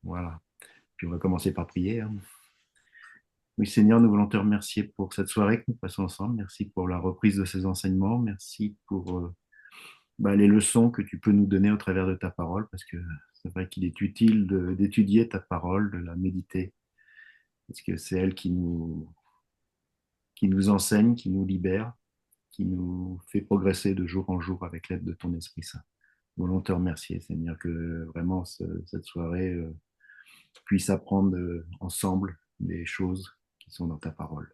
Voilà. Puis on va commencer par prier, hein. Oui, Seigneur, nous voulons te remercier pour cette soirée que nous passons ensemble. Merci pour la reprise de ces enseignements. Merci pour les leçons que tu peux nous donner au travers de ta parole, parce que c'est vrai qu'il est utile d'étudier ta parole, de la méditer, parce que c'est elle qui nous enseigne, qui nous libère, qui nous fait progresser de jour en jour avec l'aide de ton Esprit Saint. Nous voulons te remercier, Seigneur, que vraiment cette soirée puisse apprendre ensemble des choses qui sont dans ta parole.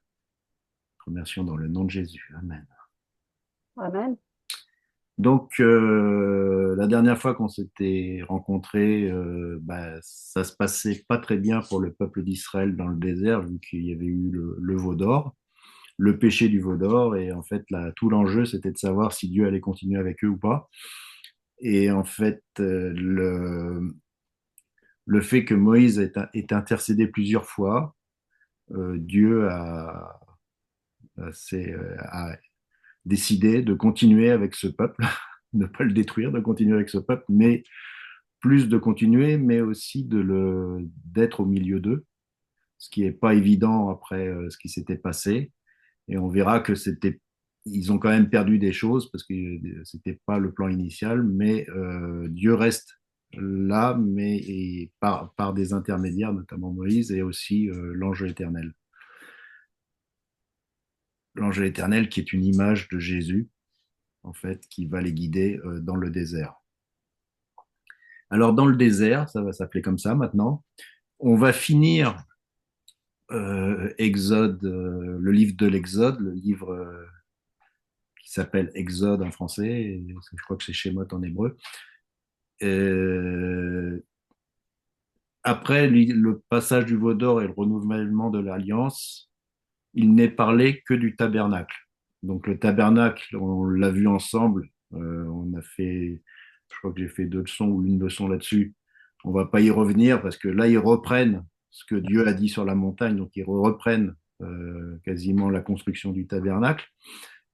Remercions dans le nom de Jésus. Amen. Amen. Donc, la dernière fois qu'on s'était rencontrés, ça se passait pas très bien pour le peuple d'Israël dans le désert, vu qu'il y avait eu le veau d'or, le péché du veau d'or, et en fait, là, tout l'enjeu, c'était de savoir si Dieu allait continuer avec eux ou pas. Et en fait, le fait que Moïse ait intercédé plusieurs fois, Dieu a décidé de continuer avec ce peuple, de ne pas le détruire, de continuer avec ce peuple, mais plus de continuer, mais aussi d'être au milieu d'eux, ce qui n'est pas évident après ce qui s'était passé. Et on verra que ils ont quand même perdu des choses parce que c'était pas le plan initial, mais Dieu reste là, mais par des intermédiaires, notamment Moïse et aussi l'ange éternel. L'ange éternel qui est une image de Jésus, en fait, qui va les guider dans le désert. Alors, dans le désert, ça va s'appeler comme ça maintenant, on va finir Exode, le livre de l'Exode, le livre qui s'appelle Exode en français, et je crois que c'est Shemot en hébreu. Euh, Après le passage du veau d'or et le renouvellement de l'alliance, il n'est parlé que du tabernacle. Donc le tabernacle, on l'a vu ensemble, on a fait, je crois que j'ai fait 2 leçons ou une leçon là-dessus. On ne va pas y revenir parce que là, ils reprennent ce que Dieu a dit sur la montagne, donc ils reprennent quasiment la construction du tabernacle.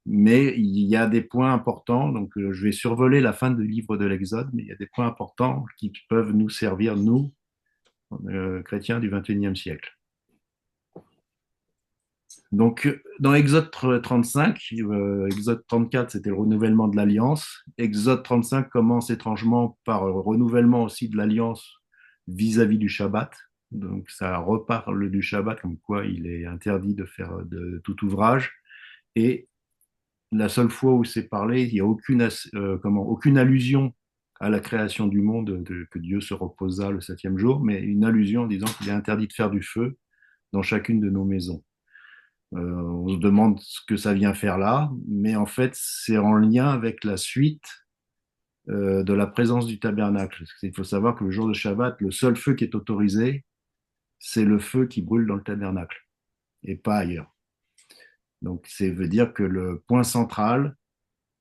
Mais il y a des points importants, donc je vais survoler la fin du livre de l'Exode, mais il y a des points importants qui peuvent nous servir, nous, chrétiens du XXIe siècle. Donc, dans Exode 35, Exode 34, c'était le renouvellement de l'alliance. Exode 35 commence étrangement par un renouvellement aussi de l'alliance vis-à-vis du Shabbat. Donc, ça reparle du Shabbat, comme quoi il est interdit de faire de tout ouvrage. Et la seule fois où c'est parlé, il n'y a aucune allusion à la création du monde, que Dieu se reposa le septième jour, mais une allusion en disant qu'il est interdit de faire du feu dans chacune de nos maisons. On se demande ce que ça vient faire là, mais en fait, c'est en lien avec la suite de la présence du tabernacle. Il faut savoir que le jour de Shabbat, le seul feu qui est autorisé, c'est le feu qui brûle dans le tabernacle et pas ailleurs. Donc, ça veut dire que le point central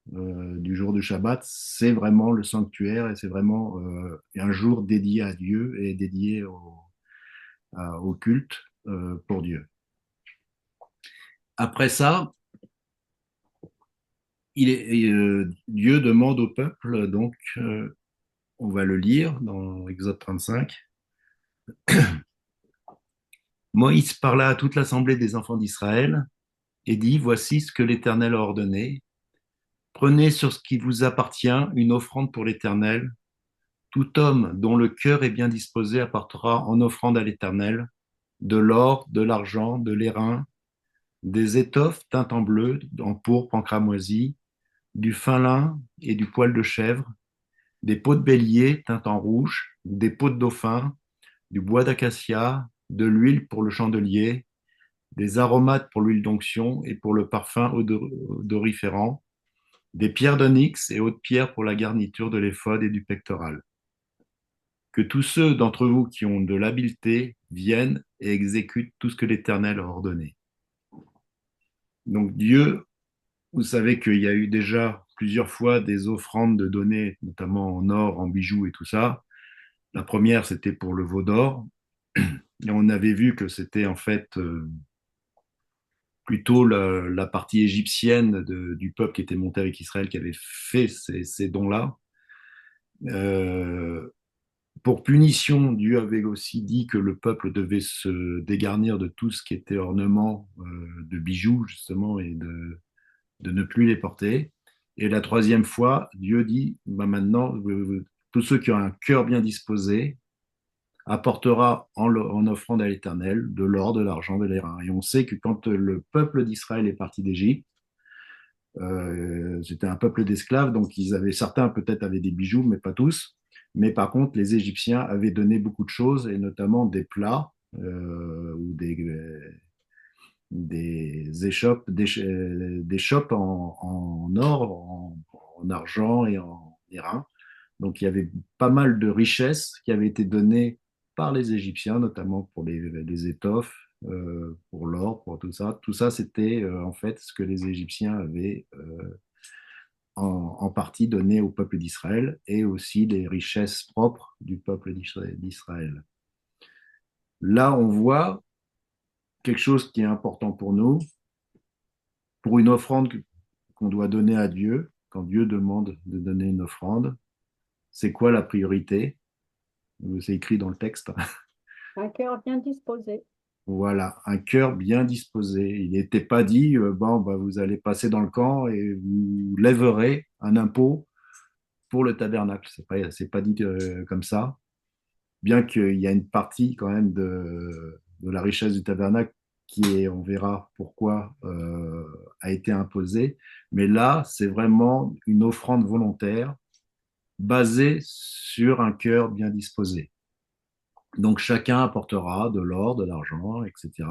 du jour de Shabbat, c'est vraiment le sanctuaire et c'est vraiment un jour dédié à Dieu et dédié au culte pour Dieu. Après ça, Dieu demande au peuple, donc on va le lire dans Exode 35. Moïse parla à toute l'assemblée des enfants d'Israël et dit, voici ce que l'Éternel a ordonné. Prenez sur ce qui vous appartient une offrande pour l'Éternel. Tout homme dont le cœur est bien disposé apportera en offrande à l'Éternel de l'or, de l'argent, de l'airain, des étoffes teintes en bleu, en pourpre, en cramoisi, du fin lin et du poil de chèvre, des peaux de bélier teintes en rouge, des peaux de dauphin, du bois d'acacia, de l'huile pour le chandelier, des aromates pour l'huile d'onction et pour le parfum odoriférant, des pierres d'onyx et autres pierres pour la garniture de l'éphod et du pectoral. Que tous ceux d'entre vous qui ont de l'habileté viennent et exécutent tout ce que l'Éternel a ordonné. Donc Dieu, vous savez qu'il y a eu déjà plusieurs fois des offrandes données, notamment en or, en bijoux et tout ça. La première, c'était pour le veau d'or. Et on avait vu que c'était en fait plutôt la partie égyptienne du peuple qui était monté avec Israël qui avait fait ces dons-là. Euh, Pour punition, Dieu avait aussi dit que le peuple devait se dégarnir de tout ce qui était ornement, de bijoux, justement, et de ne plus les porter. Et la troisième fois, Dieu dit, bah maintenant, tous ceux qui ont un cœur bien disposé apportera en offrande à l'Éternel de l'or, de l'argent, de l'airain. Et on sait que quand le peuple d'Israël est parti d'Égypte, c'était un peuple d'esclaves, donc certains peut-être avaient des bijoux, mais pas tous. Mais par contre, les Égyptiens avaient donné beaucoup de choses, et notamment des plats ou des échoppes, des chopes en or, en argent et en airain. Donc il y avait pas mal de richesses qui avaient été données par les Égyptiens, notamment pour les étoffes, pour l'or, pour tout ça. Tout ça, c'était en fait ce que les Égyptiens avaient en partie donné au peuple d'Israël et aussi les richesses propres du peuple d'Israël. Là, on voit quelque chose qui est important pour nous, pour une offrande qu'on doit donner à Dieu, quand Dieu demande de donner une offrande, c'est quoi la priorité? C'est écrit dans le texte. Un cœur bien disposé. Voilà, un cœur bien disposé. Il n'était pas dit, bon, bah, vous allez passer dans le camp et vous lèverez un impôt pour le tabernacle. C'est pas dit comme ça. Bien qu'il y a une partie quand même de la richesse du tabernacle qui est, on verra pourquoi, a été imposée. Mais là, c'est vraiment une offrande volontaire basée sur un cœur bien disposé. Donc chacun apportera de l'or, de l'argent, etc.,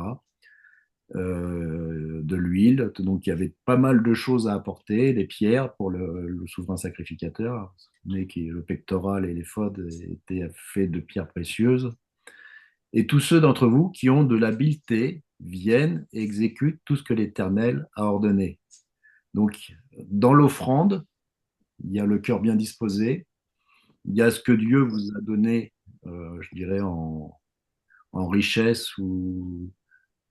de l'huile. Donc il y avait pas mal de choses à apporter, les pierres pour le souverain sacrificateur, le pectoral et l'éphod étaient faits de pierres précieuses. Et tous ceux d'entre vous qui ont de l'habileté viennent et exécutent tout ce que l'Éternel a ordonné. Donc, dans l'offrande, il y a le cœur bien disposé, il y a ce que Dieu vous a donné, je dirais, en richesse ou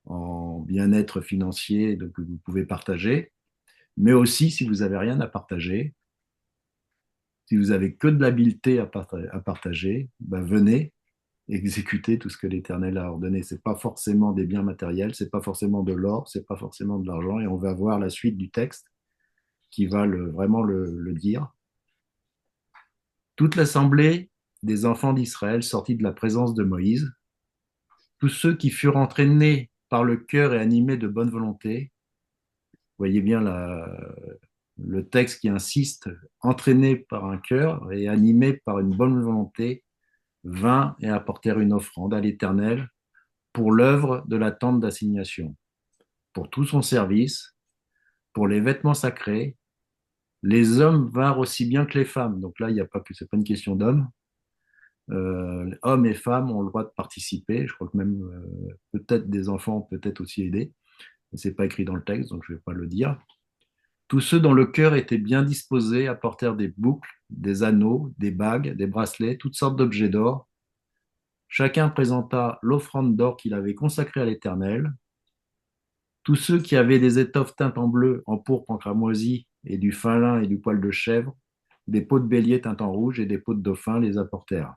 en bien-être financier, donc que vous pouvez partager. Mais aussi, si vous n'avez rien à partager, si vous avez que de l'habileté à partager, ben venez exécuter tout ce que l'Éternel a ordonné. C'est pas forcément des biens matériels, c'est pas forcément de l'or, c'est pas forcément de l'argent. Et on va voir la suite du texte qui va vraiment le dire. Toute l'assemblée des enfants d'Israël sortit de la présence de Moïse, tous ceux qui furent entraînés par le cœur et animés de bonne volonté. Vous voyez bien le texte qui insiste, entraînés par un cœur et animés par une bonne volonté, vint et apportèrent une offrande à l'Éternel pour l'œuvre de la tente d'assignation, pour tout son service, pour les vêtements sacrés. Les hommes vinrent aussi bien que les femmes. Donc là, il n'y a pas que c'est pas une question d'hommes. Hommes et femmes ont le droit de participer. Je crois que même peut-être des enfants ont peut-être aussi aidé. C'est pas écrit dans le texte, donc je ne vais pas le dire. Tous ceux dont le cœur était bien disposé apportèrent des boucles, des anneaux, des bagues, des bracelets, toutes sortes d'objets d'or. Chacun présenta l'offrande d'or qu'il avait consacrée à l'Éternel. Tous ceux qui avaient des étoffes teintes en bleu, en pourpre, en cramoisi, et du fin lin et du poil de chèvre, des peaux de bélier teintes en rouge et des peaux de dauphin les apportèrent.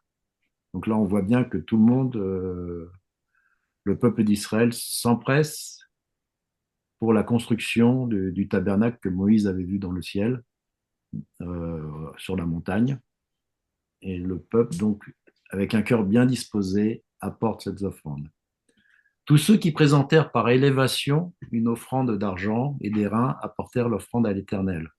Donc là, on voit bien que tout le monde, le peuple d'Israël, s'empresse pour la construction du tabernacle que Moïse avait vu dans le ciel, sur la montagne. Et le peuple, donc, avec un cœur bien disposé, apporte cette offrande. Tous ceux qui présentèrent par élévation une offrande d'argent et d'airain apportèrent l'offrande à l'Éternel.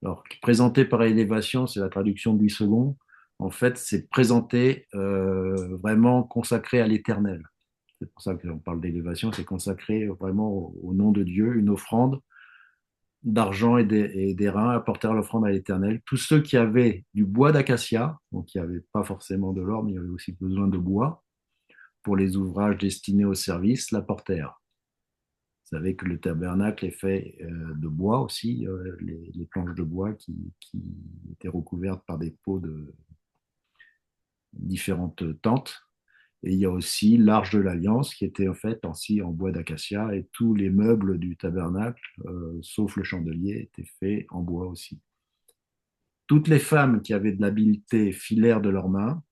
Alors, présenter par élévation, c'est la traduction de Louis II. En fait, c'est présenter vraiment consacré à l'Éternel. C'est pour ça qu'on parle d'élévation, c'est consacré vraiment au nom de Dieu, une offrande d'argent et d'airain apportèrent l'offrande à l'Éternel. Tous ceux qui avaient du bois d'acacia, donc il n'y avait pas forcément de l'or, mais il y avait aussi besoin de bois pour les ouvrages destinés au service, l'apportèrent. Vous savez que le tabernacle est fait de bois aussi, les planches de bois qui étaient recouvertes par des pots de différentes tentes. Et il y a aussi l'arche de l'Alliance qui était en fait aussi en bois d'acacia et tous les meubles du tabernacle, sauf le chandelier, étaient faits en bois aussi. Toutes les femmes qui avaient de l'habileté filèrent de leurs mains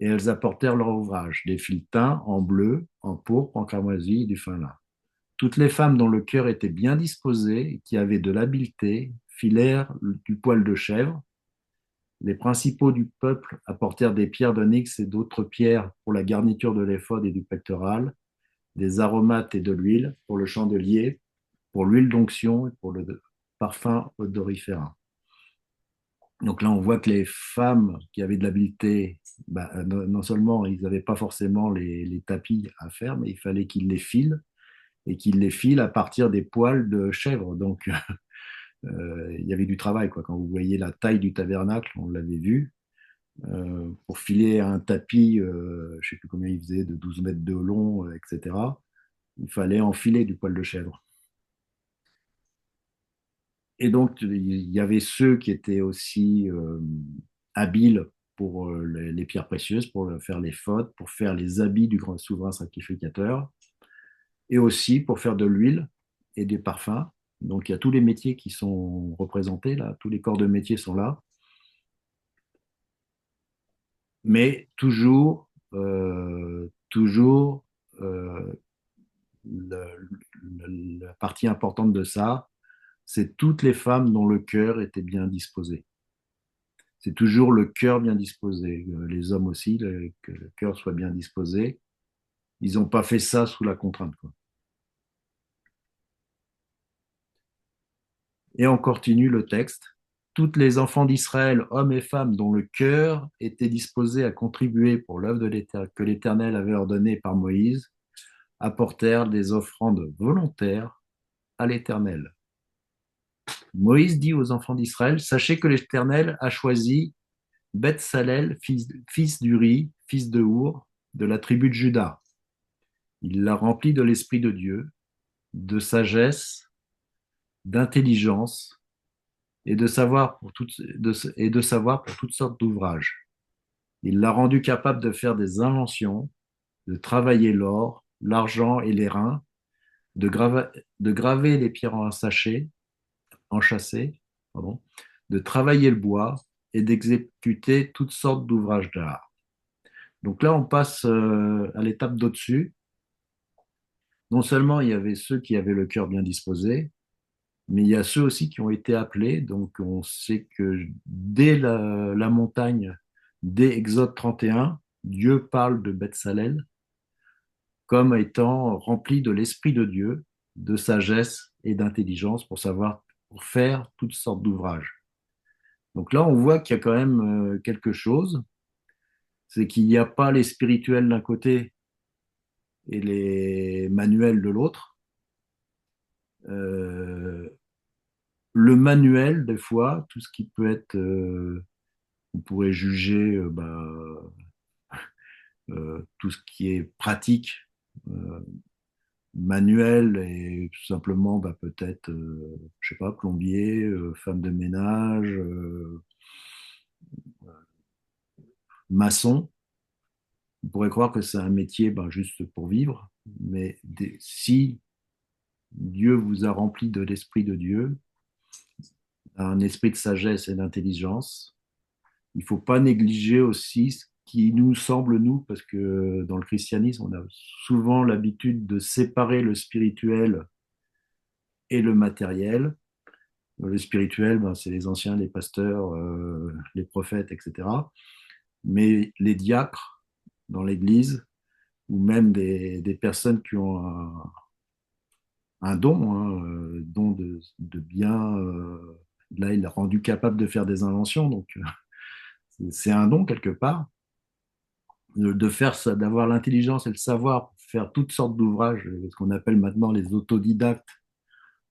et elles apportèrent leur ouvrage, des fils teints en bleu, en pourpre, en cramoisi et du fin lin. Toutes les femmes dont le cœur était bien disposé et qui avaient de l'habileté filèrent du poil de chèvre. Les principaux du peuple apportèrent des pierres d'onyx et d'autres pierres pour la garniture de l'éphod et du pectoral, des aromates et de l'huile pour le chandelier, pour l'huile d'onction et pour le parfum odoriférin. Donc là, on voit que les femmes qui avaient de l'habileté, bah, non seulement ils n'avaient pas forcément les tapis à faire, mais il fallait qu'ils les filent et qu'ils les filent à partir des poils de chèvre. Donc il y avait du travail, quoi. Quand vous voyez la taille du tabernacle, on l'avait vu, pour filer un tapis, je ne sais plus combien il faisait, de 12 mètres de long, etc., il fallait enfiler du poil de chèvre. Et donc, il y avait ceux qui étaient aussi habiles pour les pierres précieuses, pour faire les fautes, pour faire les habits du grand souverain sacrificateur, et aussi pour faire de l'huile et des parfums. Donc, il y a tous les métiers qui sont représentés là, tous les corps de métier sont là, mais toujours euh, la partie importante de ça, c'est toutes les femmes dont le cœur était bien disposé. C'est toujours le cœur bien disposé. Les hommes aussi, que le cœur soit bien disposé. Ils n'ont pas fait ça sous la contrainte, quoi. Et on continue le texte. Toutes les enfants d'Israël, hommes et femmes, dont le cœur était disposé à contribuer pour l'œuvre que l'Éternel avait ordonnée par Moïse, apportèrent des offrandes volontaires à l'Éternel. Moïse dit aux enfants d'Israël, sachez que l'Éternel a choisi Beth-Salel, fils d'Uri, fils de Our, de la tribu de Juda. Il l'a rempli de l'Esprit de Dieu, de sagesse, d'intelligence et de savoir pour toutes sortes d'ouvrages. Il l'a rendu capable de faire des inventions, de travailler l'or, l'argent et les reins, de graver les pierres enchâssées, pardon, de travailler le bois et d'exécuter toutes sortes d'ouvrages d'art. Donc là, on passe à l'étape d'au-dessus. Non seulement il y avait ceux qui avaient le cœur bien disposé, mais il y a ceux aussi qui ont été appelés. Donc on sait que dès la montagne, dès Exode 31, Dieu parle de Beth-Salel comme étant rempli de l'Esprit de Dieu, de sagesse et d'intelligence pour savoir, pour faire toutes sortes d'ouvrages. Donc là, on voit qu'il y a quand même quelque chose, c'est qu'il n'y a pas les spirituels d'un côté et les manuels de l'autre. Euh, le manuel, des fois, tout ce qui peut être, on pourrait juger tout ce qui est pratique, euh, manuel et tout simplement peut-être, je sais pas, plombier, femme de ménage, maçon. On pourrait croire que c'est un métier juste pour vivre, mais si Dieu vous a rempli de l'Esprit de Dieu, un esprit de sagesse et d'intelligence, il ne faut pas négliger aussi ce qui nous semble, nous, parce que dans le christianisme, on a souvent l'habitude de séparer le spirituel et le matériel. Le spirituel, c'est les anciens, les pasteurs, les prophètes, etc. Mais les diacres dans l'Église, ou même des personnes qui ont un don, hein, don de bien, là, il l'a rendu capable de faire des inventions, donc c'est un don quelque part, de faire ça, d'avoir l'intelligence et le savoir pour faire toutes sortes d'ouvrages, ce qu'on appelle maintenant les autodidactes.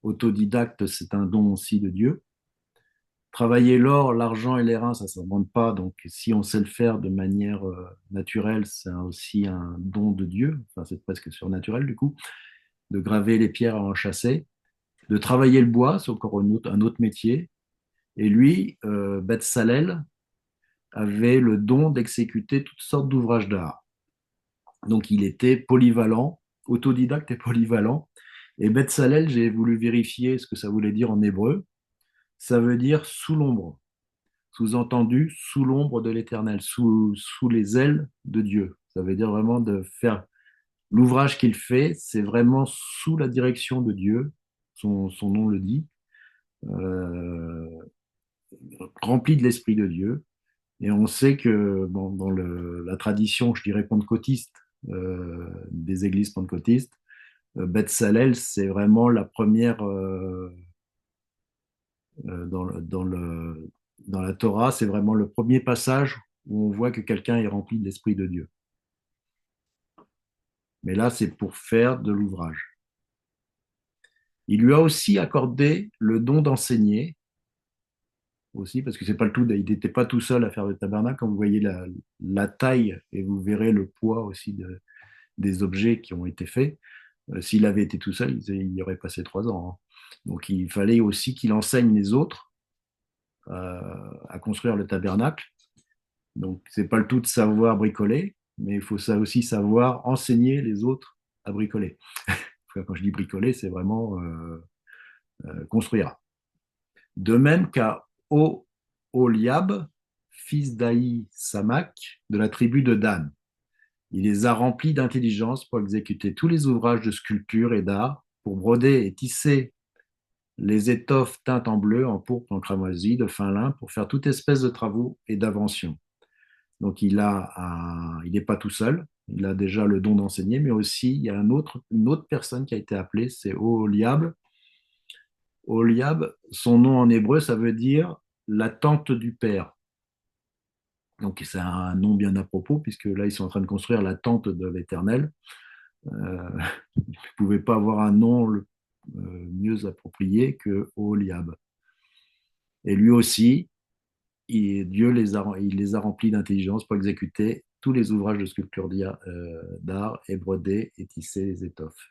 Autodidacte, c'est un don aussi de Dieu. Travailler l'or, l'argent et les reins, ça ne s'invente pas. Donc, si on sait le faire de manière naturelle, c'est aussi un don de Dieu. Enfin, c'est presque surnaturel, du coup. De graver les pierres à enchâsser. De travailler le bois, c'est encore un autre métier. Et lui, Beth Salel, avait le don d'exécuter toutes sortes d'ouvrages d'art. Donc, il était polyvalent, autodidacte et polyvalent. Et Beth Salel, j'ai voulu vérifier ce que ça voulait dire en hébreu. Ça veut dire sous l'ombre. sous-entendu sous l'ombre de l'Éternel, sous les ailes de Dieu. Ça veut dire vraiment de faire l'ouvrage qu'il fait, c'est vraiment sous la direction de Dieu, son nom le dit, euh, rempli de l'Esprit de Dieu. Et on sait que bon, dans la tradition, je dirais, pentecôtiste, des églises pentecôtistes, Beth Salel, c'est vraiment la première, dans la Torah, c'est vraiment le premier passage où on voit que quelqu'un est rempli de l'Esprit de Dieu. Mais là, c'est pour faire de l'ouvrage. Il lui a aussi accordé le don d'enseigner, aussi, parce que c'est pas le tout, il n'était pas tout seul à faire le tabernacle. Quand vous voyez la taille et vous verrez le poids aussi des objets qui ont été faits, s'il avait été tout seul, il y aurait passé 3 ans. Hein. Donc il fallait aussi qu'il enseigne les autres à construire le tabernacle. Donc c'est pas le tout de savoir bricoler, mais il faut ça aussi savoir enseigner les autres à bricoler. Quand je dis bricoler, c'est vraiment construire. De même qu'à Oholiab, fils d'Ahi Samak, de la tribu de Dan. Il les a remplis d'intelligence pour exécuter tous les ouvrages de sculpture et d'art, pour broder et tisser les étoffes teintes en bleu, en pourpre, en cramoisi, de fin lin, pour faire toute espèce de travaux et d'inventions. Donc il n'est pas tout seul, il a déjà le don d'enseigner, mais aussi il y a une autre personne qui a été appelée, c'est Oholiab. Oholiab, son nom en hébreu, ça veut dire la tente du Père. Donc c'est un nom bien à propos, puisque là ils sont en train de construire la tente de l'Éternel. Euh, ils ne pouvaient pas avoir un nom mieux approprié que Oholiab. Et lui aussi, il les a remplis d'intelligence pour exécuter tous les ouvrages de sculpture d'art et broder et tisser les étoffes.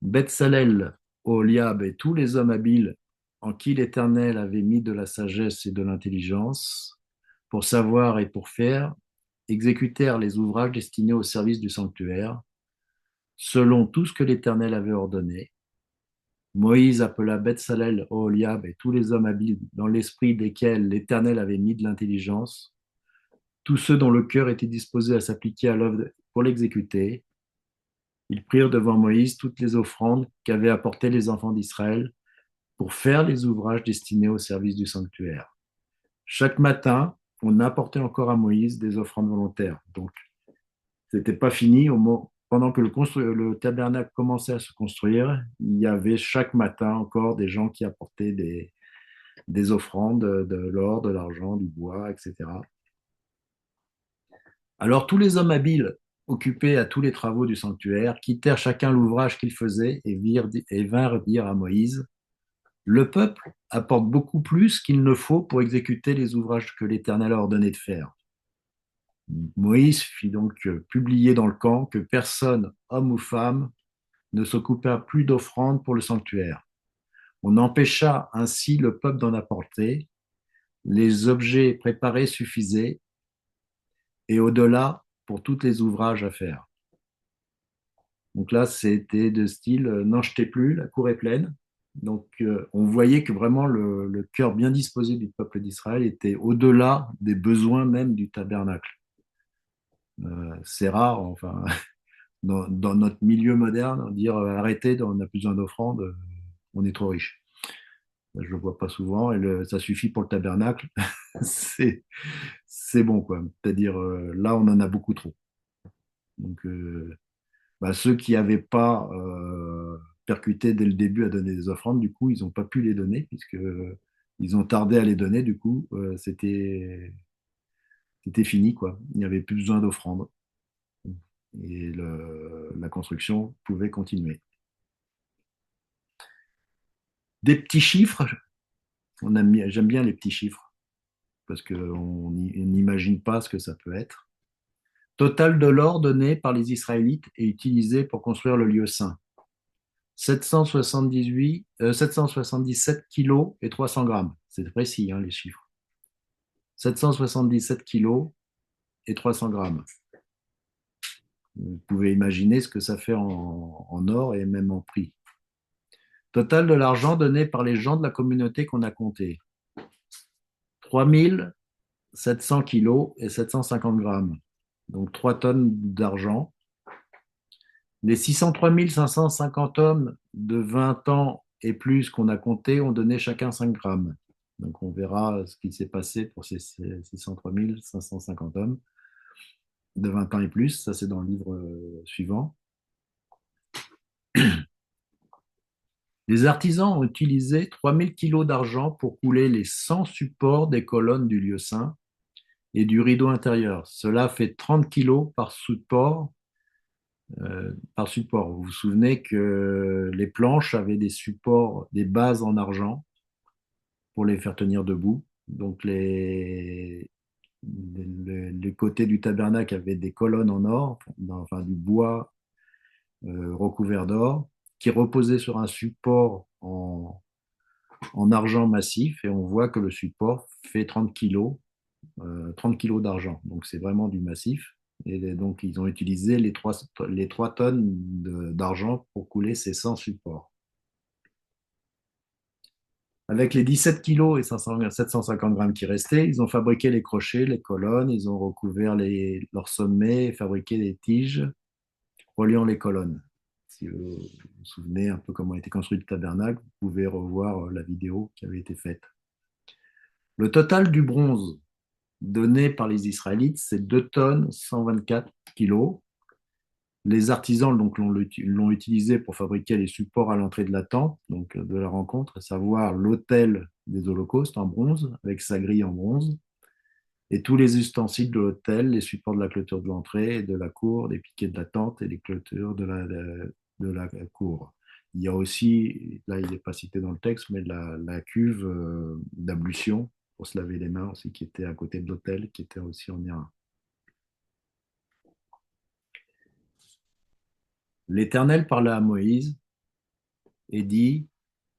Betsalel, Oholiab et tous les hommes habiles en qui l'Éternel avait mis de la sagesse et de l'intelligence pour savoir et pour faire, exécutèrent les ouvrages destinés au service du sanctuaire, selon tout ce que l'Éternel avait ordonné. Moïse appela Betsalel, Oholiab et tous les hommes habiles dans l'esprit desquels l'Éternel avait mis de l'intelligence, tous ceux dont le cœur était disposé à s'appliquer à l'œuvre pour l'exécuter. Ils prirent devant Moïse toutes les offrandes qu'avaient apportées les enfants d'Israël pour faire les ouvrages destinés au service du sanctuaire. Chaque matin, on apportait encore à Moïse des offrandes volontaires. Donc, c'était pas fini. Pendant que le tabernacle commençait à se construire, il y avait chaque matin encore des gens qui apportaient des offrandes, de l'or, de l'argent, du bois, etc. Alors tous les hommes habiles, occupés à tous les travaux du sanctuaire, quittèrent chacun l'ouvrage qu'ils faisaient et vinrent dire à Moïse, le peuple apporte beaucoup plus qu'il ne faut pour exécuter les ouvrages que l'Éternel a ordonné de faire. Moïse fit donc publier dans le camp que personne, homme ou femme, ne s'occupa plus d'offrandes pour le sanctuaire. On empêcha ainsi le peuple d'en apporter. Les objets préparés suffisaient et au-delà pour tous les ouvrages à faire. Donc là, c'était de style n'en jetez plus, la cour est pleine. Donc on voyait que vraiment le cœur bien disposé du peuple d'Israël était au-delà des besoins même du tabernacle. C'est rare, enfin, dans notre milieu moderne, dire arrêtez, on n'a plus besoin d'offrandes, on est trop riche. Je ne le vois pas souvent et ça suffit pour le tabernacle. c'est, c'est bon, quoi. C'est-à-dire, là, on en a beaucoup trop. Donc, bah, ceux qui n'avaient pas percuté dès le début à donner des offrandes, du coup, ils n'ont pas pu les donner puisque ils ont tardé à les donner. Du coup, c'était fini, quoi. Il n'y avait plus besoin d'offrandes et la construction pouvait continuer. Des petits chiffres, j'aime bien les petits chiffres parce qu'on n'imagine pas ce que ça peut être. Total de l'or donné par les Israélites et utilisé pour construire le lieu saint. 777 kilos et 300 grammes. C'est précis, hein, les chiffres. 777 kilos et 300 grammes. Vous pouvez imaginer ce que ça fait en or et même en prix. Total de l'argent donné par les gens de la communauté qu'on a compté. 3700 kilos et 750 grammes. Donc 3 tonnes d'argent. Les 603 550 hommes de 20 ans et plus qu'on a compté ont donné chacun 5 grammes. Donc on verra ce qui s'est passé pour ces 603 550 hommes de 20 ans et plus. Ça, c'est dans le livre suivant. Les artisans ont utilisé 3000 kilos d'argent pour couler les 100 supports des colonnes du lieu saint et du rideau intérieur. Cela fait 30 kilos par support. Vous vous souvenez que les planches avaient des supports, des bases en argent pour les faire tenir debout. Donc les côtés du tabernacle avaient des colonnes en or, enfin du bois recouvert d'or, qui reposait sur un support en argent massif, et on voit que le support fait 30 kilos d'argent. Donc c'est vraiment du massif. Et donc ils ont utilisé les 3 tonnes d'argent pour couler ces 100 supports. Avec les 17 kilos et 750 grammes qui restaient, ils ont fabriqué les crochets, les colonnes, ils ont recouvert leurs sommets et fabriqué des tiges reliant les colonnes. Si vous vous souvenez un peu comment a été construit le tabernacle, vous pouvez revoir la vidéo qui avait été faite. Le total du bronze donné par les Israélites, c'est 2 tonnes 124 kilos. Les artisans l'ont utilisé pour fabriquer les supports à l'entrée de la tente, donc de la rencontre, à savoir l'autel des holocaustes en bronze, avec sa grille en bronze, et tous les ustensiles de l'autel, les supports de la clôture de l'entrée et de la cour, des piquets de la tente et les clôtures de la cour. Il y a aussi, là il n'est pas cité dans le texte, mais la cuve d'ablution pour se laver les mains aussi, qui était à côté de l'autel, qui était aussi en Iran. L'Éternel parla à Moïse et dit,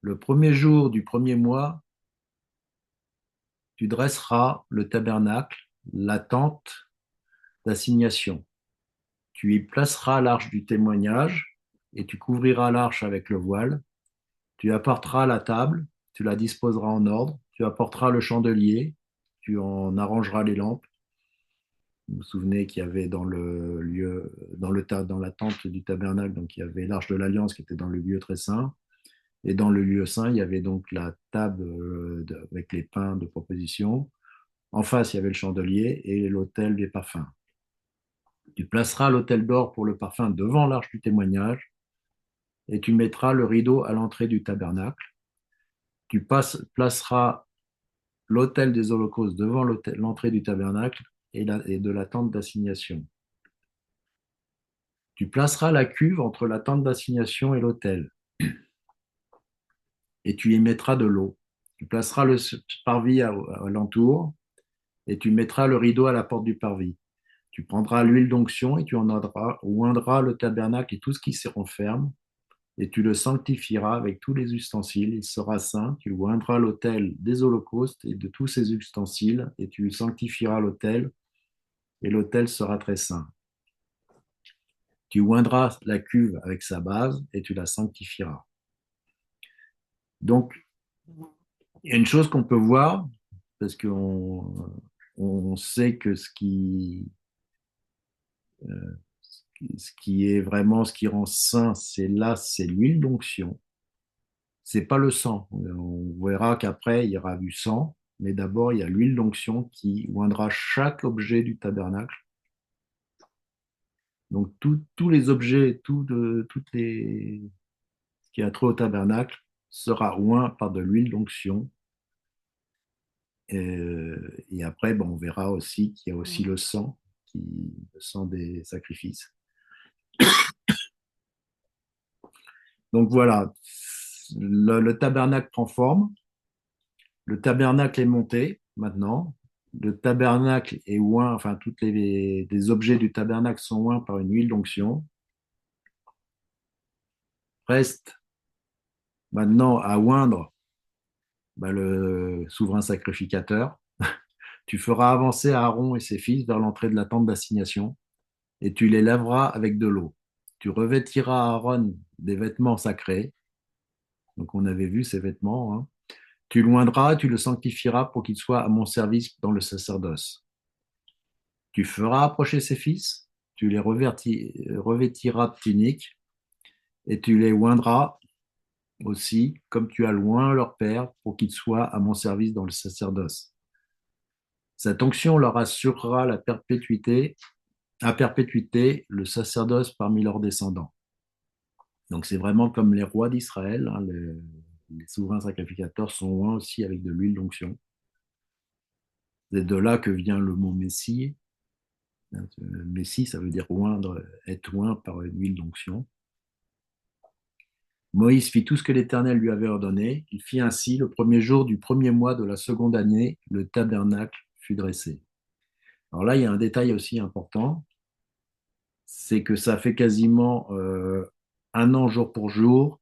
le premier jour du premier mois, tu dresseras le tabernacle, la tente d'assignation. Tu y placeras l'arche du témoignage et tu couvriras l'arche avec le voile. Tu apporteras la table, tu la disposeras en ordre, tu apporteras le chandelier, tu en arrangeras les lampes. Vous vous souvenez qu'il y avait dans le lieu, dans la tente du tabernacle, donc il y avait l'arche de l'alliance qui était dans le lieu très saint. Et dans le lieu saint, il y avait donc la table avec les pains de proposition. En face, il y avait le chandelier et l'autel des parfums. Tu placeras l'autel d'or pour le parfum devant l'arche du témoignage et tu mettras le rideau à l'entrée du tabernacle. Tu placeras l'autel des holocaustes devant l'entrée du tabernacle et de la tente d'assignation. Tu placeras la cuve entre la tente d'assignation et l'autel et tu y mettras de l'eau. Tu placeras le parvis à l'entour et tu mettras le rideau à la porte du parvis. Tu prendras l'huile d'onction et tu en oindras le tabernacle et tout ce qui s'y renferme, et tu le sanctifieras avec tous les ustensiles. Il sera saint. Tu oindras l'autel des holocaustes et de tous ses ustensiles, et tu sanctifieras l'autel, et l'autel sera très saint. Tu oindras la cuve avec sa base, et tu la sanctifieras. Donc, il y a une chose qu'on peut voir, parce qu'on sait que ce qui est vraiment, ce qui rend saint, c'est l'huile d'onction. C'est pas le sang. On verra qu'après, il y aura du sang, mais d'abord, il y a l'huile d'onction qui oindra chaque objet du tabernacle. Donc, tous les objets, ce qui a trait au tabernacle sera oint par de l'huile d'onction. Et après, on verra aussi qu'il y a aussi le sang, le sang des sacrifices. Donc voilà, le tabernacle prend forme. Le tabernacle est monté maintenant. Le tabernacle est oint, enfin, les objets du tabernacle sont oints par une huile d'onction. Reste maintenant à oindre le souverain sacrificateur. Tu feras avancer Aaron et ses fils vers l'entrée de la tente d'assignation. et tu les laveras avec de l'eau. Tu revêtiras Aaron des vêtements sacrés. Donc on avait vu ces vêtements, hein. Tu l'oindras, tu le sanctifieras pour qu'il soit à mon service dans le sacerdoce. Tu feras approcher ses fils, tu les revêtiras de tunique, et tu les oindras aussi, comme tu as loin leur père, pour qu'ils soient à mon service dans le sacerdoce. Cette onction leur assurera la perpétuité, à perpétuité le sacerdoce parmi leurs descendants. Donc c'est vraiment comme les rois d'Israël, hein, les souverains sacrificateurs sont oints aussi avec de l'huile d'onction. C'est de là que vient le mot Messie. Messie, ça veut dire oindre, être oint par une huile d'onction. Moïse fit tout ce que l'Éternel lui avait ordonné. Il fit ainsi le premier jour du premier mois de la seconde année, le tabernacle fut dressé. Alors là, il y a un détail aussi important, c'est que ça fait quasiment un an jour pour jour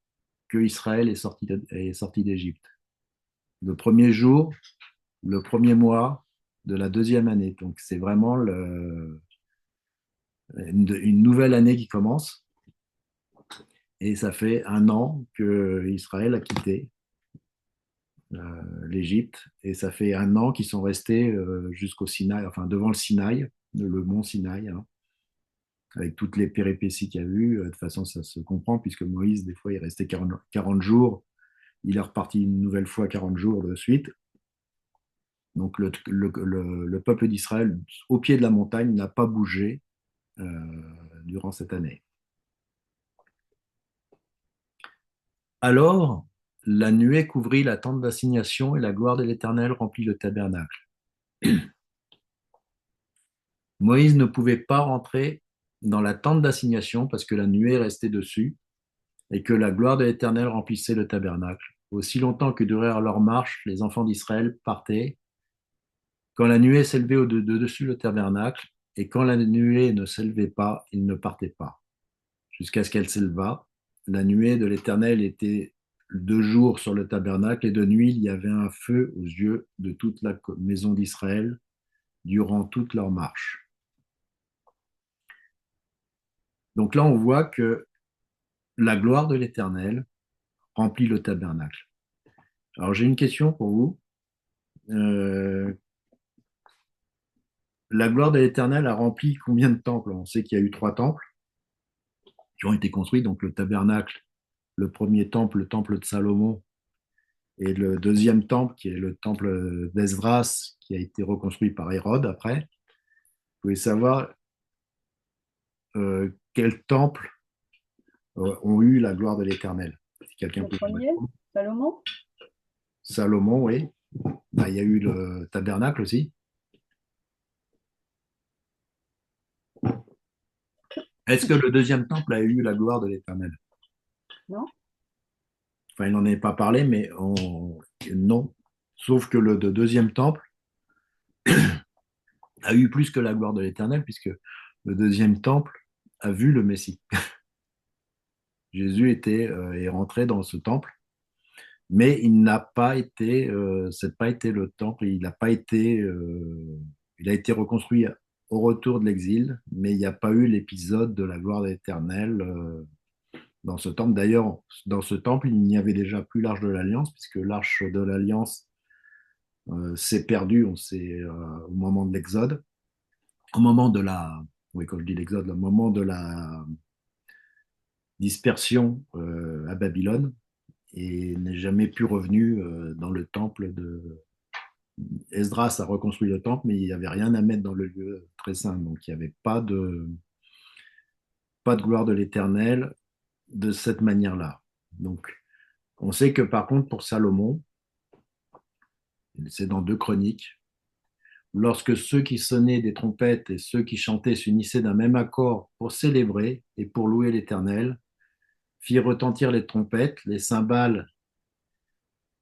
que Israël est sorti d'Égypte. Le premier jour, le premier mois de la deuxième année. Donc c'est vraiment une nouvelle année qui commence. Et ça fait un an que Israël a quitté l'Égypte. Et ça fait un an qu'ils sont restés jusqu'au Sinaï, enfin devant le Sinaï, le mont Sinaï, hein, avec toutes les péripéties qu'il y a eu. De toute façon, ça se comprend, puisque Moïse, des fois, il restait 40 jours. Il est reparti une nouvelle fois 40 jours de suite. Donc le peuple d'Israël, au pied de la montagne, n'a pas bougé durant cette année. Alors, la nuée couvrit la tente d'assignation et la gloire de l'Éternel remplit le tabernacle. Moïse ne pouvait pas rentrer dans la tente d'assignation parce que la nuée restait dessus et que la gloire de l'Éternel remplissait le tabernacle. Aussi longtemps que durèrent leur marche, les enfants d'Israël partaient. Quand la nuée s'élevait au-dessus le tabernacle, et quand la nuée ne s'élevait pas, ils ne partaient pas. Jusqu'à ce qu'elle s'éleva, la nuée de l'Éternel était de jour sur le tabernacle, et de nuit il y avait un feu aux yeux de toute la maison d'Israël durant toute leur marche. Donc là, on voit que la gloire de l'Éternel remplit le tabernacle. Alors j'ai une question pour vous. Euh, la gloire de l'Éternel a rempli combien de temples? On sait qu'il y a eu 3 temples qui ont été construits, donc le tabernacle, le premier temple, le temple de Salomon, et le deuxième temple, qui est le temple d'Esdras, qui a été reconstruit par Hérode après. Vous pouvez savoir quels temples ont eu la gloire de l'Éternel. Si quelqu'un Le peut me premier, répondre. Salomon? Salomon, oui. Bah, il y a eu le tabernacle aussi. Est-ce que le deuxième temple a eu la gloire de l'Éternel? Non? Enfin, il n'en avait pas parlé, mais non. Sauf que le deuxième temple a eu plus que la gloire de l'Éternel, puisque le deuxième temple a vu le Messie. Jésus est rentré dans ce temple, mais il n'a pas été, c'est pas été le temple, il n'a pas été, il a été reconstruit au retour de l'exil, mais il n'y a pas eu l'épisode de la gloire de l'Éternel dans ce temple. D'ailleurs, dans ce temple, il n'y avait déjà plus l'arche de l'Alliance, puisque l'arche de l'Alliance s'est perdue, on sait, au moment de l'Exode, au moment de la, oui, quand je dis l'Exode, au moment de la dispersion à Babylone, et n'est jamais plus revenu dans le temple de... Esdras a reconstruit le temple, mais il n'y avait rien à mettre dans le lieu très saint, donc il n'y avait pas de gloire de l'Éternel de cette manière-là. Donc on sait que par contre pour Salomon, c'est dans 2 Chroniques, lorsque ceux qui sonnaient des trompettes et ceux qui chantaient s'unissaient d'un même accord pour célébrer et pour louer l'Éternel, firent retentir les trompettes, les cymbales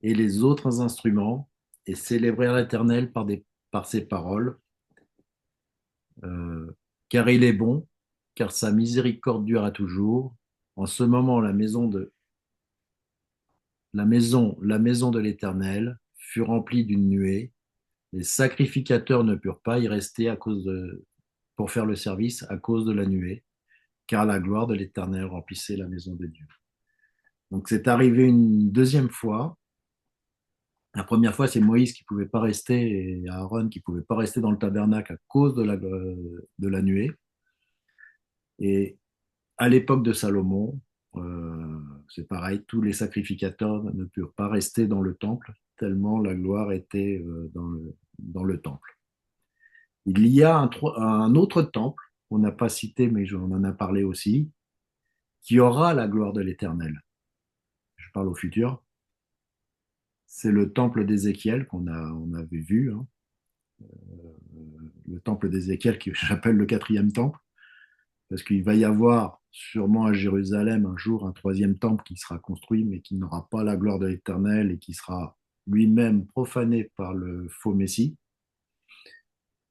et les autres instruments, et célébrèrent l'Éternel par ses paroles, car il est bon, car sa miséricorde dure à toujours. En ce moment, la maison de l'Éternel fut remplie d'une nuée. Les sacrificateurs ne purent pas y rester à cause pour faire le service à cause de la nuée, car la gloire de l'Éternel remplissait la maison de Dieu. Donc c'est arrivé une deuxième fois. La première fois, c'est Moïse qui ne pouvait pas rester et Aaron qui ne pouvait pas rester dans le tabernacle à cause de la nuée. Et à l'époque de Salomon, c'est pareil, tous les sacrificateurs ne purent pas rester dans le temple, tellement la gloire était dans le temple. Il y a un autre temple, on n'a pas cité, mais on en a parlé aussi, qui aura la gloire de l'Éternel. Je parle au futur. C'est le temple d'Ézéchiel on avait vu, hein. Le temple d'Ézéchiel que j'appelle le quatrième temple, parce qu'il va y avoir sûrement à Jérusalem un jour un troisième temple qui sera construit, mais qui n'aura pas la gloire de l'Éternel et qui sera lui-même profané par le faux Messie.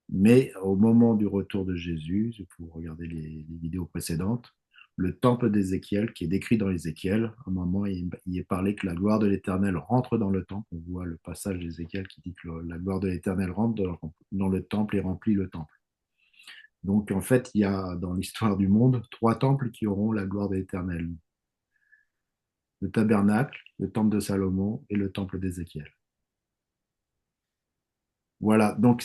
Mais au moment du retour de Jésus, si vous regardez les vidéos précédentes, le temple d'Ézéchiel, qui est décrit dans Ézéchiel, à un moment, il est parlé que la gloire de l'Éternel rentre dans le temple. On voit le passage d'Ézéchiel qui dit que la gloire de l'Éternel rentre dans le temple et remplit le temple. Donc, en fait, il y a dans l'histoire du monde trois temples qui auront la gloire de l'Éternel. Le tabernacle, le temple de Salomon et le temple d'Ézéchiel. Voilà, donc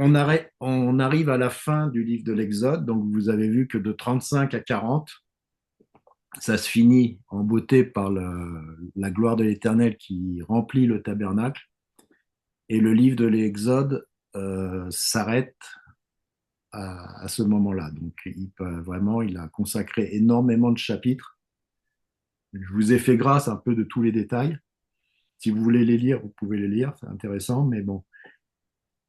on arrive à la fin du livre de l'Exode. Donc, vous avez vu que de 35 à 40, ça se finit en beauté par la gloire de l'Éternel qui remplit le tabernacle. Et le livre de l'Exode s'arrête à ce moment-là. Donc, il a consacré énormément de chapitres. Je vous ai fait grâce un peu de tous les détails. Si vous voulez les lire, vous pouvez les lire, c'est intéressant, mais bon,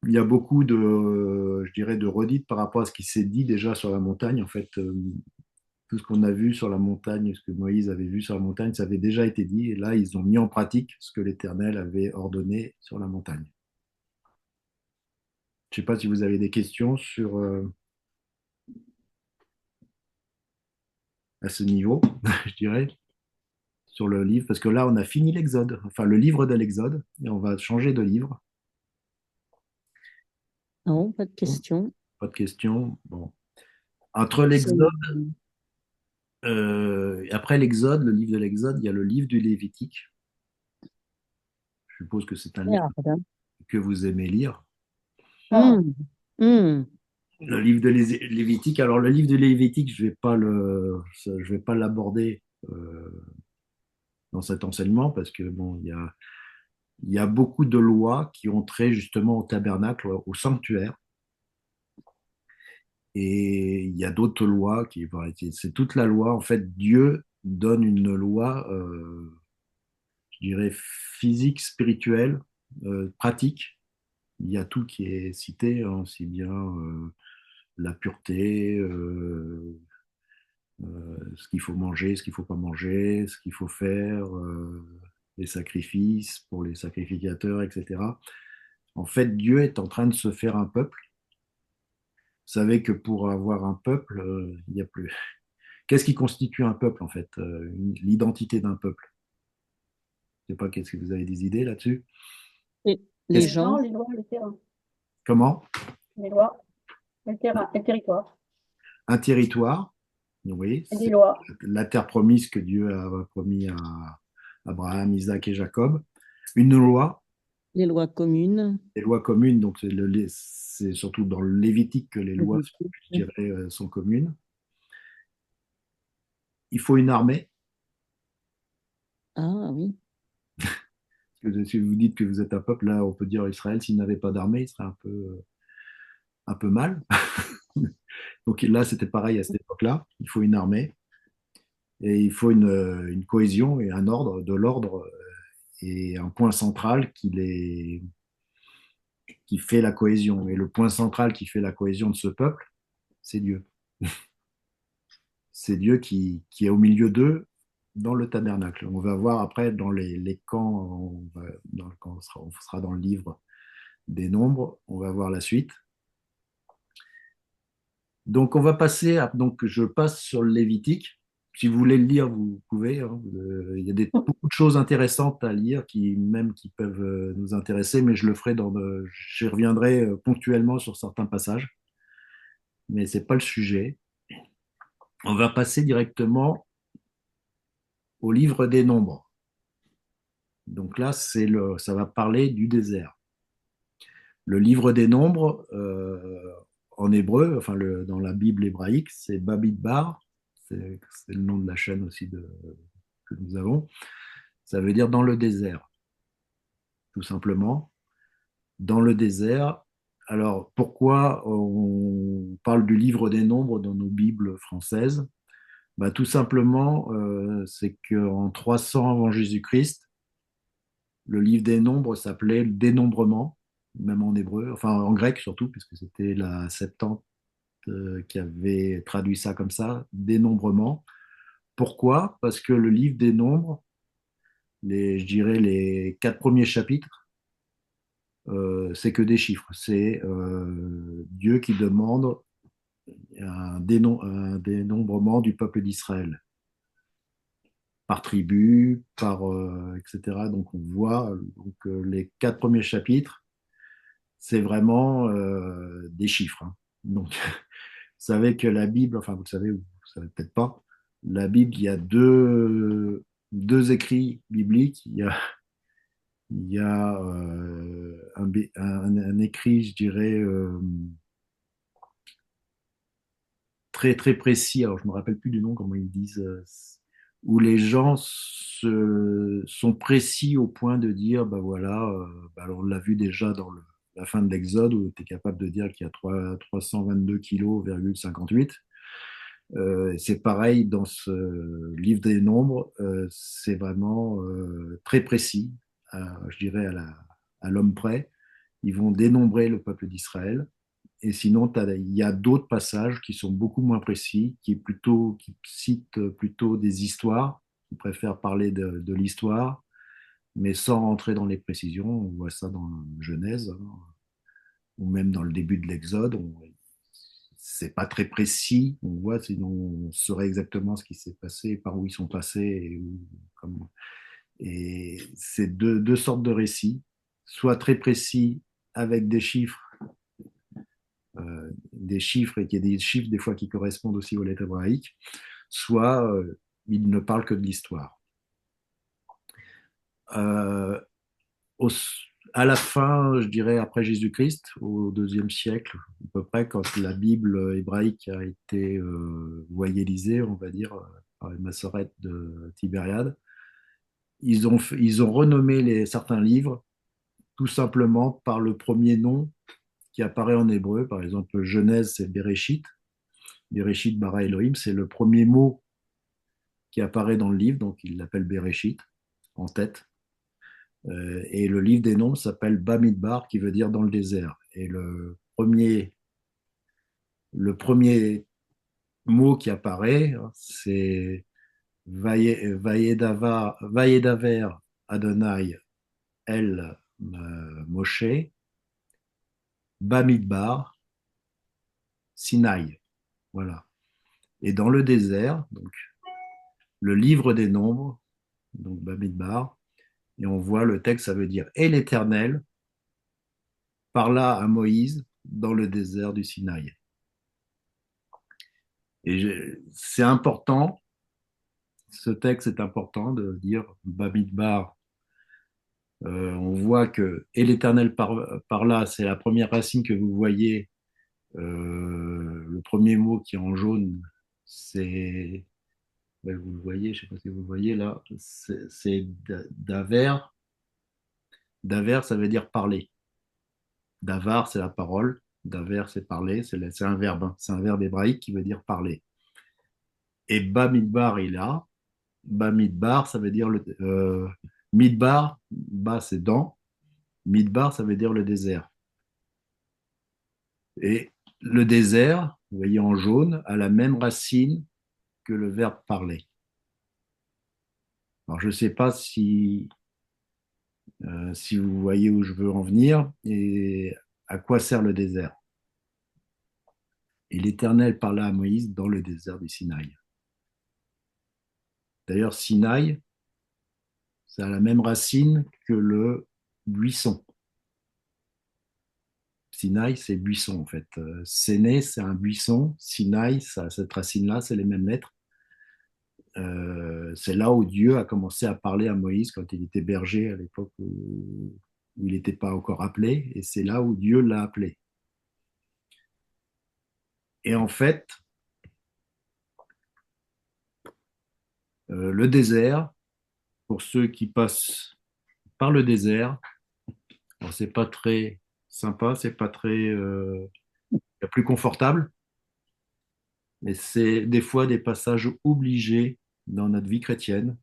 il y a beaucoup je dirais, de redites par rapport à ce qui s'est dit déjà sur la montagne. En fait, tout ce qu'on a vu sur la montagne, ce que Moïse avait vu sur la montagne, ça avait déjà été dit, et là, ils ont mis en pratique ce que l'Éternel avait ordonné sur la montagne. Je ne sais pas si vous avez des questions à ce niveau, je dirais, sur le livre, parce que là, on a fini l'Exode, enfin le livre de l'Exode, et on va changer de livre. Non, pas de Bon, question. pas de questions. Bon. Entre C'est l'Exode, après l'Exode, le livre de l'Exode, il y a le livre du Lévitique. Je suppose que c'est un livre merde, hein. que vous aimez lire. Hum, hum. Le livre de Lévitique. Alors, le livre de Lévitique, je vais pas l'aborder dans cet enseignement parce que bon, il y a beaucoup de lois qui ont trait justement au tabernacle, au sanctuaire. Et il y a d'autres lois c'est toute la loi. En fait, Dieu donne une loi, je dirais, physique, spirituelle, pratique. Il y a tout qui est cité, hein, aussi bien la pureté, ce qu'il faut manger, ce qu'il ne faut pas manger, ce qu'il faut faire, les sacrifices pour les sacrificateurs, etc. En fait, Dieu est en train de se faire un peuple. Vous savez que pour avoir un peuple, il n'y a plus. Qu'est-ce qui constitue un peuple, en fait, l'identité d'un peuple? Je ne sais pas, qu'est-ce que vous avez des idées là-dessus? Et les Qu'est-ce- gens, Les lois, le terrain. Comment? Les lois, le terrain, le territoire. Un territoire, oui, Et des c'est lois. la terre promise que Dieu a promis à Abraham, Isaac et Jacob. Une loi, les lois communes, les lois communes, donc c'est surtout dans le Lévitique que les lois, je dirais, sont communes. Il faut une armée. ah oui, Parce que si vous dites que vous êtes un peuple, là, on peut dire Israël, s'il n'avait pas d'armée, il serait un peu mal. Donc là, c'était pareil à cette époque-là. Il faut une armée et il faut une cohésion et un ordre, de l'ordre et un point central qui fait la cohésion. Et le point central qui fait la cohésion de ce peuple, c'est Dieu. C'est Dieu qui est au milieu d'eux dans le tabernacle. On va voir après dans les camps, quand on sera dans le livre des Nombres, on va voir la suite. Donc on va passer donc je passe sur le Lévitique. Si vous voulez le lire, vous pouvez, hein. Il y a beaucoup de choses intéressantes à lire qui peuvent nous intéresser, mais je le ferai j'y reviendrai ponctuellement sur certains passages. mais ce n'est pas le sujet. On va passer directement au livre des nombres. Donc là, ça va parler du désert. Le livre des nombres, en hébreu, enfin dans la Bible hébraïque, c'est Bamidbar, c'est le nom de la chaîne aussi que nous avons. Ça veut dire dans le désert, tout simplement. Dans le désert. Alors, pourquoi on parle du livre des nombres dans nos Bibles françaises? Bah, tout simplement, c'est qu'en 300 avant Jésus-Christ, le livre des nombres s'appelait le dénombrement, même en hébreu, enfin en grec surtout, puisque c'était la Septante qui avait traduit ça comme ça, dénombrement. Pourquoi? Parce que le livre des nombres, je dirais les 4 premiers chapitres, c'est que des chiffres. C'est Dieu qui demande un dénombrement du peuple d'Israël, par tribu, etc. Donc on voit les 4 premiers chapitres, c'est vraiment des chiffres, hein. Donc vous savez que la Bible, enfin vous le savez ou vous ne savez peut-être pas, la Bible, il y a deux écrits bibliques. Il y a un écrit, je dirais, très très précis. Alors je me rappelle plus du nom, comment ils disent, où les gens sont précis au point de dire, bah voilà, bah alors on l'a vu déjà dans la fin de l'Exode, où tu es capable de dire qu'il y a 322 kg, 58. C'est pareil dans ce livre des nombres, c'est vraiment très précis, je dirais à l'homme près. Ils vont dénombrer le peuple d'Israël. Et sinon, il y a d'autres passages qui sont beaucoup moins précis, qui citent plutôt des histoires, qui préfèrent parler de l'histoire, mais sans rentrer dans les précisions. On voit ça dans Genèse, hein, ou même dans le début de l'Exode. C'est pas très précis. On voit, sinon on saurait exactement ce qui s'est passé, par où ils sont passés, et c'est deux sortes de récits, soit très précis avec des chiffres et qu'il y a des chiffres des fois qui correspondent aussi aux lettres hébraïques, soit il ne parle que de l'histoire. Euh, au, à la fin, je dirais après Jésus-Christ, au deuxième siècle, à peu près, quand la Bible hébraïque a été voyélisée, on va dire, par les Massorètes de Tibériade, ils ont renommé certains livres tout simplement par le premier nom qui apparaît en hébreu. Par exemple, Genèse, c'est Bereshit. Bereshit bara Elohim, c'est le premier mot qui apparaît dans le livre, donc il l'appelle Bereshit en tête. Et le livre des nombres s'appelle Bamidbar, qui veut dire dans le désert. Et le premier mot qui apparaît, c'est Vayedaver Adonai El Moshe Bamidbar Sinaï. Voilà. Et dans le désert, donc le livre des nombres, donc Bamidbar, et on voit le texte, ça veut dire et l'Éternel parla à Moïse dans le désert du Sinaï. Et c'est important, ce texte est important de dire Bamidbar. On voit que et l'Éternel parla, c'est la première racine que vous voyez. Le premier mot qui est en jaune, c'est, ben, vous le voyez, je ne sais pas si vous le voyez là, c'est Daver. Daver, ça veut dire parler. Davar, c'est la parole. Daver, c'est parler. C'est un verbe, hein. C'est un verbe hébraïque qui veut dire parler. Et Bamidbar, il a. Bamidbar, ça veut dire Midbar, bas, c'est dans. Midbar, ça veut dire le désert. Et le désert, vous voyez en jaune, a la même racine que le verbe parler. Alors, je ne sais pas si vous voyez où je veux en venir et à quoi sert le désert. Et l'Éternel parla à Moïse dans le désert du Sinaï. D'ailleurs, Sinaï, ça a la même racine que le buisson. Sinaï, c'est buisson en fait. Séné, c'est un buisson. Sinaï, cette racine-là, c'est les mêmes lettres. C'est là où Dieu a commencé à parler à Moïse quand il était berger à l'époque où il n'était pas encore appelé. Et c'est là où Dieu l'a appelé. Et en fait, le désert, pour ceux qui passent par le désert, alors c'est pas très sympa, c'est pas très plus confortable, mais c'est des fois des passages obligés dans notre vie chrétienne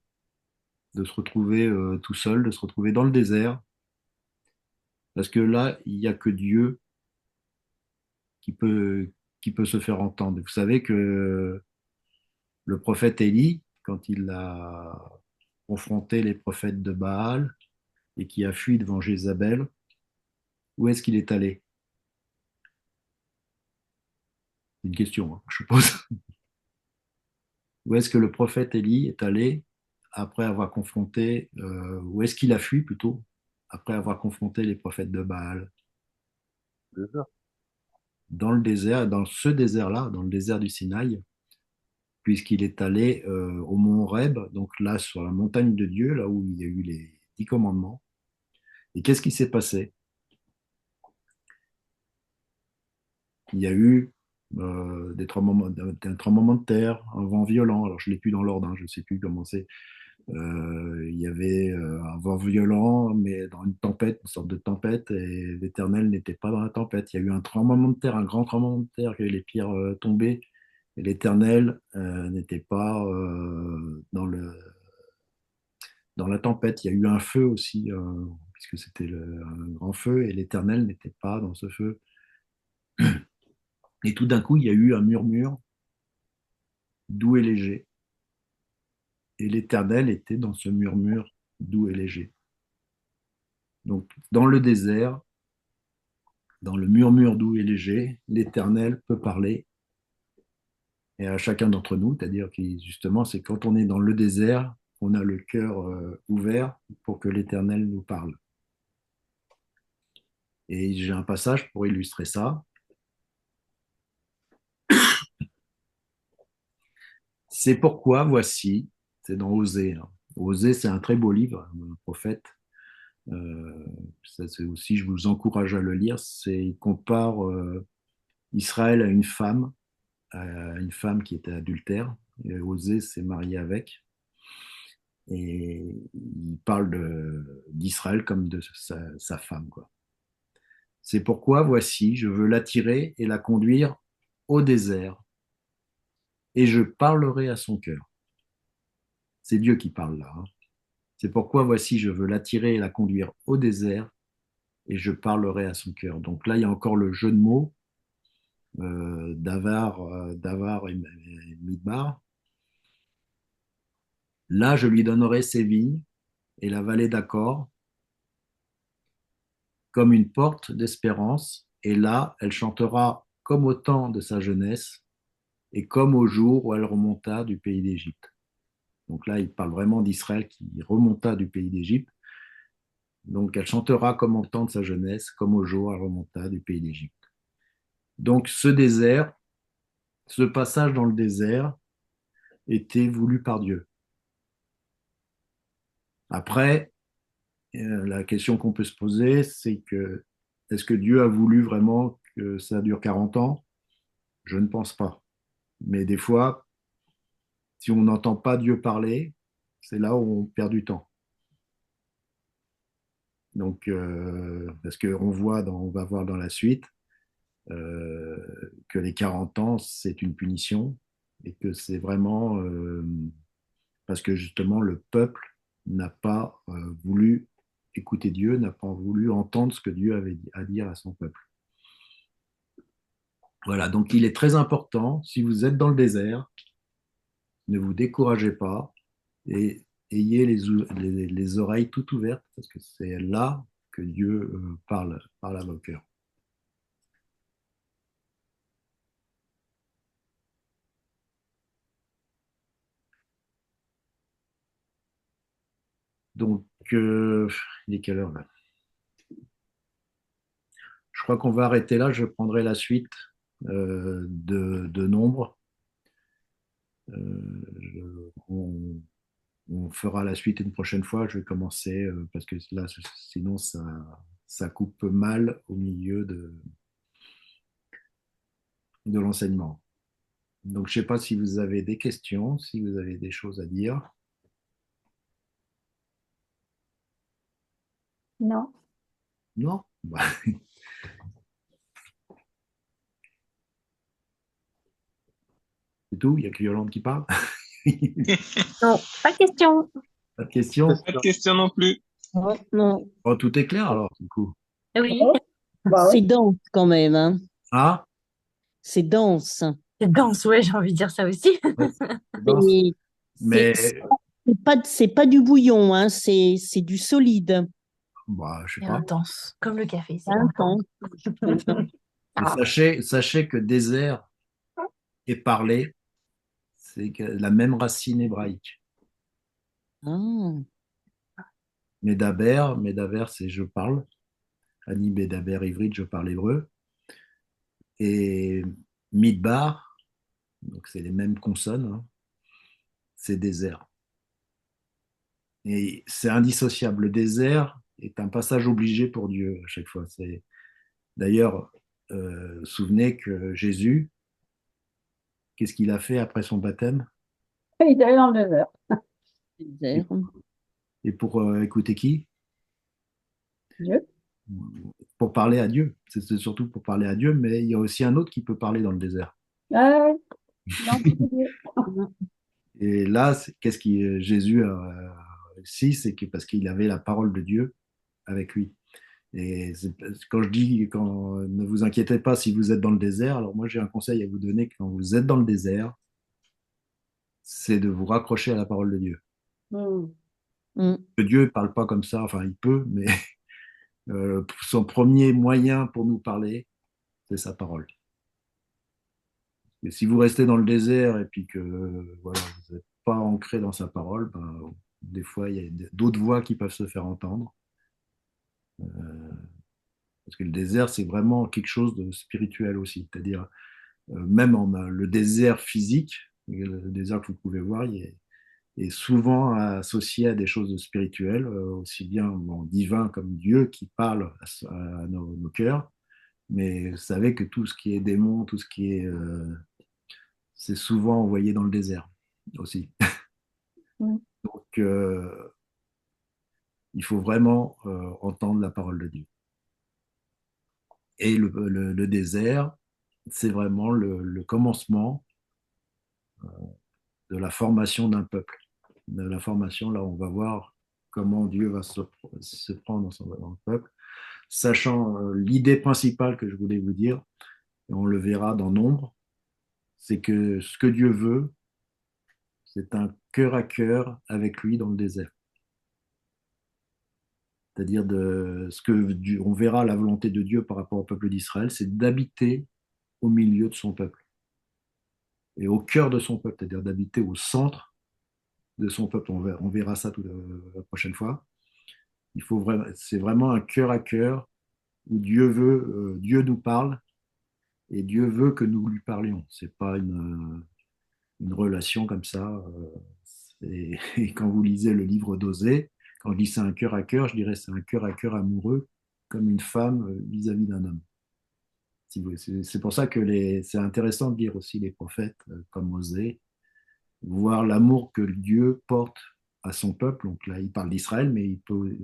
de se retrouver tout seul, de se retrouver dans le désert, parce que là, il n'y a que Dieu qui peut, qui peut se faire entendre. Vous savez que le prophète Élie, quand il a confronté les prophètes de Baal et qui a fui devant Jézabel, où est-ce qu'il est allé? C'est une question, hein, je suppose. Où est-ce que le prophète Élie est allé après avoir confronté, où est-ce qu'il a fui plutôt, après avoir confronté les prophètes de Baal? Dans le désert, dans ce désert-là, dans le désert du Sinaï, puisqu'il est allé au mont Horeb, donc là sur la montagne de Dieu, là où il y a eu les 10 commandements. Et qu'est-ce qui s'est passé? Il y a eu un tremblement de terre, un vent violent. Alors je ne l'ai plus dans l'ordre, hein, je ne sais plus comment c'est. Il y avait un vent violent, mais dans une tempête, une sorte de tempête, et l'Éternel n'était pas dans la tempête. Il y a eu un tremblement de terre, un grand tremblement de terre, et les pierres tombaient, et l'Éternel n'était pas dans la tempête. Il y a eu un feu aussi, puisque c'était un grand feu, et l'Éternel n'était pas dans ce feu. Et tout d'un coup, il y a eu un murmure doux et léger, et l'Éternel était dans ce murmure doux et léger. Donc, dans le désert, dans le murmure doux et léger, l'Éternel peut parler et à chacun d'entre nous, c'est-à-dire que justement, c'est quand on est dans le désert, on a le cœur ouvert pour que l'Éternel nous parle. Et j'ai un passage pour illustrer ça. C'est pourquoi, voici, c'est dans Osée, hein. Osée, c'est un très beau livre, un prophète. Euh, Ça, c'est aussi, je vous encourage à le lire. Il compare Israël à une femme qui était adultère. Et Osée s'est marié avec. Et il parle d'Israël comme de sa femme, quoi. C'est pourquoi, voici, je veux l'attirer et la conduire au désert, et je parlerai à son cœur. C'est Dieu qui parle là, hein. C'est pourquoi, voici, je veux l'attirer et la conduire au désert, et je parlerai à son cœur. Donc là, il y a encore le jeu de mots d'Avar et Midbar. Là, je lui donnerai ses vignes et la vallée d'Accor comme une porte d'espérance, et là, elle chantera comme au temps de sa jeunesse et comme au jour où elle remonta du pays d'Égypte. Donc là, il parle vraiment d'Israël qui remonta du pays d'Égypte. Donc elle chantera comme au temps de sa jeunesse, comme au jour où elle remonta du pays d'Égypte. Donc ce désert, ce passage dans le désert était voulu par Dieu. Après, la question qu'on peut se poser, c'est que est-ce que Dieu a voulu vraiment que ça dure 40 ans? Je ne pense pas. Mais des fois, si on n'entend pas Dieu parler, c'est là où on perd du temps. Donc, parce qu'on on va voir dans la suite euh, que les 40 ans, c'est une punition et que c'est vraiment parce que justement le peuple n'a pas voulu écouter Dieu, n'a pas voulu entendre ce que Dieu avait à dire à son peuple. Voilà, donc il est très important, si vous êtes dans le désert, ne vous découragez pas et ayez les oreilles toutes ouvertes parce que c'est là que Dieu parle à vos cœurs. Donc, il est quelle heure là? Je crois qu'on va arrêter là. Je prendrai la suite de Nombre. On fera la suite une prochaine fois. Je vais commencer parce que là, sinon, ça coupe mal au milieu de l'enseignement. Donc, je ne sais pas si vous avez des questions, si vous avez des choses à dire. Non. Non? Bah, c'est tout? Il n'y a que Yolande qui parle? Non, pas de question. Pas de questions? Pas de question non plus. Non, non. Oh, tout est clair alors, du coup. Oui, Oh, bah C'est oui. dense quand même, hein. Ah? C'est dense. c'est dense, ouais, j'ai envie de dire ça aussi. Ouais, c'est dense. C'est Mais c'est pas du bouillon, hein. C'est du solide. bah, je sais C'est pas. intense, comme le café, c'est Intense. intense. Mais sachez que désert et parler, c'est la même racine hébraïque. Ah, Medaber, c'est je parle. Ani Bedaber ivrit, je parle hébreu. Et Midbar, donc c'est les mêmes consonnes, hein, c'est désert. Et c'est indissociable. Le désert est un passage obligé pour Dieu à chaque fois. D'ailleurs, souvenez que Jésus, qu'est-ce qu'il a fait après son baptême? Il est allé dans le désert. Et, désert. et pour écouter qui? Dieu. Pour parler à Dieu. C'est surtout pour parler à Dieu, mais il y a aussi un autre qui peut parler dans le désert. Ah, non, c'est Dieu. Et là, qu'est-ce que Jésus a réussi? C'est que parce qu'il avait la parole de Dieu avec lui. Et quand je dis, ne vous inquiétez pas si vous êtes dans le désert, alors moi j'ai un conseil à vous donner quand vous êtes dans le désert, c'est de vous raccrocher à la parole de Dieu. Hmm. Que Dieu ne parle pas comme ça, enfin il peut, mais son premier moyen pour nous parler, c'est sa parole. Et si vous restez dans le désert et puis que voilà, vous n'êtes pas ancré dans sa parole, ben, des fois il y a d'autres voix qui peuvent se faire entendre. Parce que le désert, c'est vraiment quelque chose de spirituel aussi. C'est-à-dire, même le désert physique, le désert que vous pouvez voir, est souvent associé à des choses de spirituelles, aussi bien divin comme Dieu qui parle à nos cœurs. Mais vous savez que tout ce qui est démon, tout ce qui est, c'est souvent envoyé dans le désert aussi. Hmm. Donc, il faut vraiment entendre la parole de Dieu. Et le désert, c'est vraiment le commencement de la formation d'un peuple. De la formation, là, on va voir comment Dieu va se prendre dans le peuple, sachant l'idée principale que je voulais vous dire, et on le verra dans Nombre, c'est que ce que Dieu veut, c'est un cœur à cœur avec lui dans le désert. C'est-à-dire ce que on verra la volonté de Dieu par rapport au peuple d'Israël, c'est d'habiter au milieu de son peuple et au cœur de son peuple, c'est-à-dire d'habiter au centre de son peuple. On verra ça la prochaine fois. C'est vraiment un cœur à cœur où Dieu nous parle et Dieu veut que nous lui parlions. C'est pas une relation comme ça. Et quand vous lisez le livre d'Osée, quand je dis c'est un cœur à cœur, je dirais c'est un cœur à cœur amoureux, comme une femme vis-à-vis d'un homme. C'est pour ça que c'est intéressant de lire aussi les prophètes comme Osée, voir l'amour que Dieu porte à son peuple. Donc là, il parle d'Israël, mais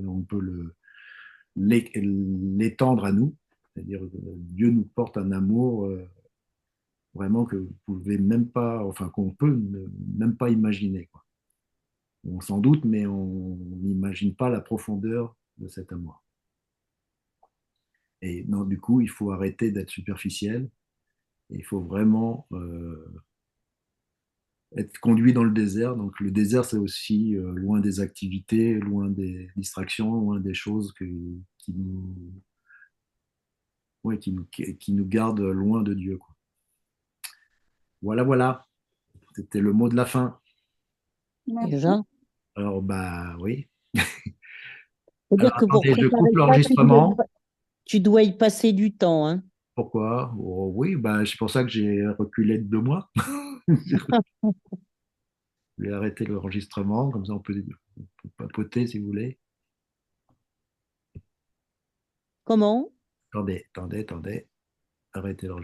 on peut l'étendre à nous. C'est-à-dire Dieu nous porte un amour vraiment que vous pouvez même pas, enfin qu'on peut même pas imaginer, quoi. On s'en doute, mais on n'imagine pas la profondeur de cet amour. Et non, du coup, il faut arrêter d'être superficiel. Et il faut vraiment être conduit dans le désert. Donc le désert, c'est aussi loin des activités, loin des distractions, loin des choses qui nous, ouais, qui nous gardent loin de Dieu, quoi. Voilà, voilà. C'était le mot de la fin. Merci. Déjà. Alors, bah oui. Alors, C'est-à-dire que pour attendez, je préparer coupe ça, l'enregistrement. tu dois y passer du temps, hein. Pourquoi? Oh, oui, ben, c'est pour ça que j'ai reculé de 2 mois. Je vais arrêter l'enregistrement, comme ça on peut papoter si vous voulez. Comment? Attendez, attendez, attendez. Arrêtez l'enregistrement.